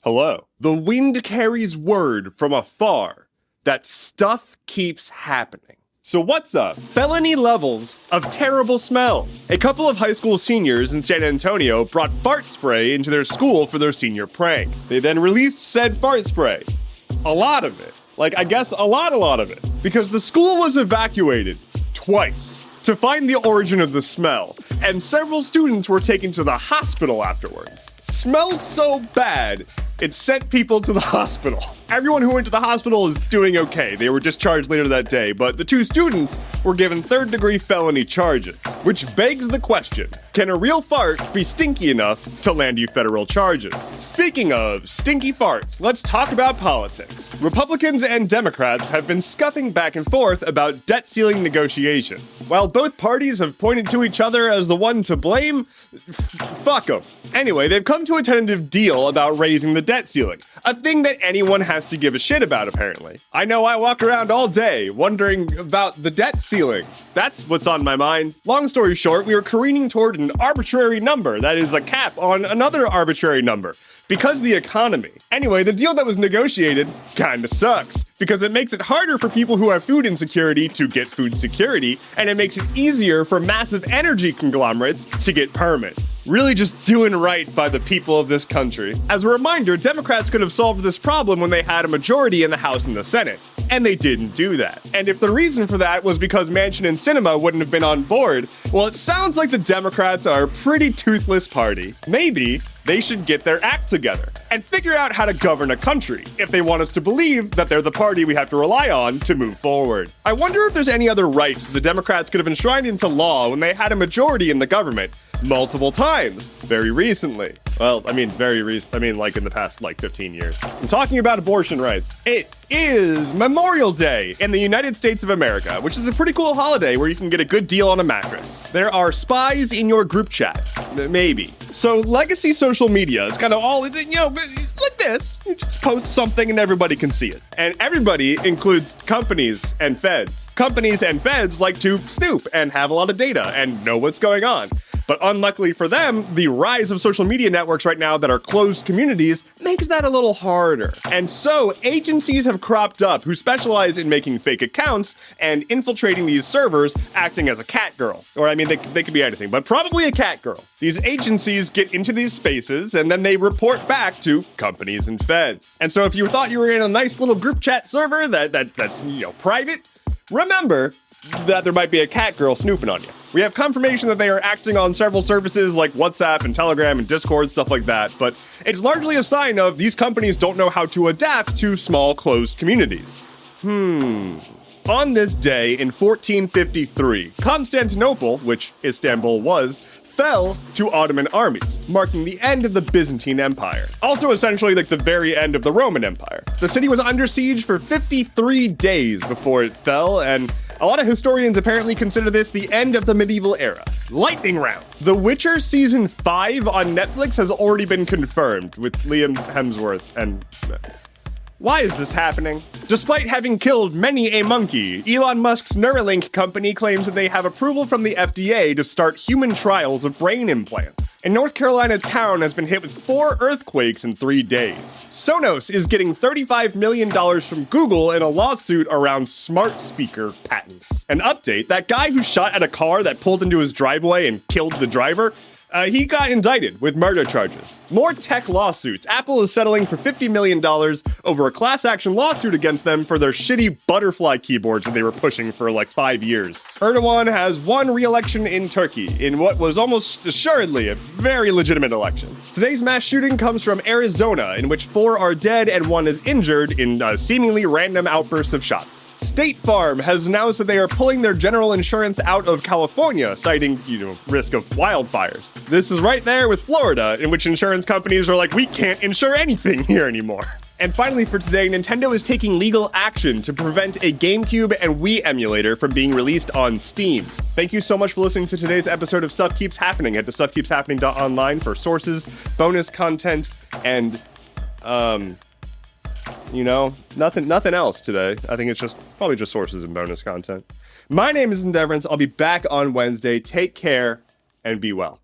Hello. The wind carries word from afar that stuff keeps happening. So what's up? Felony levels of terrible smell. A couple of high school seniors in San Antonio brought fart spray into their school for their senior prank. They then released said fart spray. A lot of it. I guess a lot of it. Because the school was evacuated twice to find the origin of the smell, and several students were taken to the hospital afterwards. Smells so bad, it sent people to the hospital. Everyone who went to the hospital is doing okay. They were discharged later that day, but the two students were given third-degree felony charges, which begs the question, can a real fart be stinky enough to land you federal charges? Speaking of stinky farts, let's talk about politics. Republicans and Democrats have been scuffing back and forth about debt ceiling negotiations. While both parties have pointed to each other as the one to blame, fuck them. Anyway, they've come to a tentative deal about raising the debt ceiling, a thing that anyone has to give a shit about, apparently. I know I walk around all day wondering about the debt ceiling. That's what's on my mind. Long story short, we are careening toward an arbitrary number that is a cap on another arbitrary number. Because the economy. Anyway, the deal that was negotiated kinda sucks, because it makes it harder for people who have food insecurity to get food security, and it makes it easier for massive energy conglomerates to get permits. Really just doing right by the people of this country. As a reminder, Democrats could have solved this problem when they had a majority in the House and the Senate, and they didn't do that. And if the reason for that was because Manchin and Sinema wouldn't have been on board, well, it sounds like the Democrats are a pretty toothless party. Maybe they should get their act together and figure out how to govern a country if they want us to believe that they're the party we have to rely on to move forward. I wonder if there's any other rights the Democrats could have enshrined into law when they had a majority in the government multiple times, very recently. Well, in the past 15 years. I'm talking about abortion rights. It is Memorial Day in the United States of America, which is a pretty cool holiday where you can get a good deal on a mattress. There are spies in your group chat. Maybe. So legacy social media is kind of all, it's like this. You just post something and everybody can see it. And everybody includes companies and feds. Companies and feds like to snoop and have a lot of data and know what's going on. But unluckily for them, the rise of social media networks right now that are closed communities makes that a little harder. And so agencies have cropped up who specialize in making fake accounts and infiltrating these servers, acting as a cat girl. Or they could be anything, but probably a cat girl. These agencies get into these spaces and then they report back to companies and feds. And so if you thought you were in a nice little group chat server that's private, remember that there might be a cat girl snooping on you. We have confirmation that they are acting on several services like WhatsApp and Telegram and Discord, stuff like that, but it's largely a sign of these companies don't know how to adapt to small, closed communities. On this day in 1453, Constantinople, which Istanbul was, fell to Ottoman armies, marking the end of the Byzantine Empire. Also essentially the very end of the Roman Empire. The city was under siege for 53 days before it fell, and a lot of historians apparently consider this the end of the medieval era. Lightning round. The Witcher Season 5 on Netflix has already been confirmed with Liam Hemsworth and... Why is this happening? Despite having killed many a monkey, Elon Musk's Neuralink company claims that they have approval from the FDA to start human trials of brain implants. A North Carolina town has been hit with 4 earthquakes in 3 days. Sonos is getting $35 million from Google in a lawsuit around smart speaker patents. An update, that guy who shot at a car that pulled into his driveway and killed the driver, he got indicted with murder charges. More tech lawsuits. Apple is settling for $50 million over a class action lawsuit against them for their shitty butterfly keyboards that they were pushing for 5 years. Erdogan has won re-election in Turkey in what was almost assuredly a very legitimate election. Today's mass shooting comes from Arizona, in which 4 are dead and 1 is injured in seemingly random outbursts of shots. State Farm has announced that they are pulling their general insurance out of California, citing, risk of wildfires. This is right there with Florida, in which insurance companies are like, we can't insure anything here anymore. And finally for today, Nintendo is taking legal action to prevent a GameCube and Wii emulator from being released on Steam. Thank you so much for listening to today's episode of Stuff Keeps Happening. Head to stuffkeepshappening.online for sources, bonus content, and, nothing else today. I think it's probably just sources and bonus content. My name is Endeavorance. I'll be back on Wednesday. Take care and be well.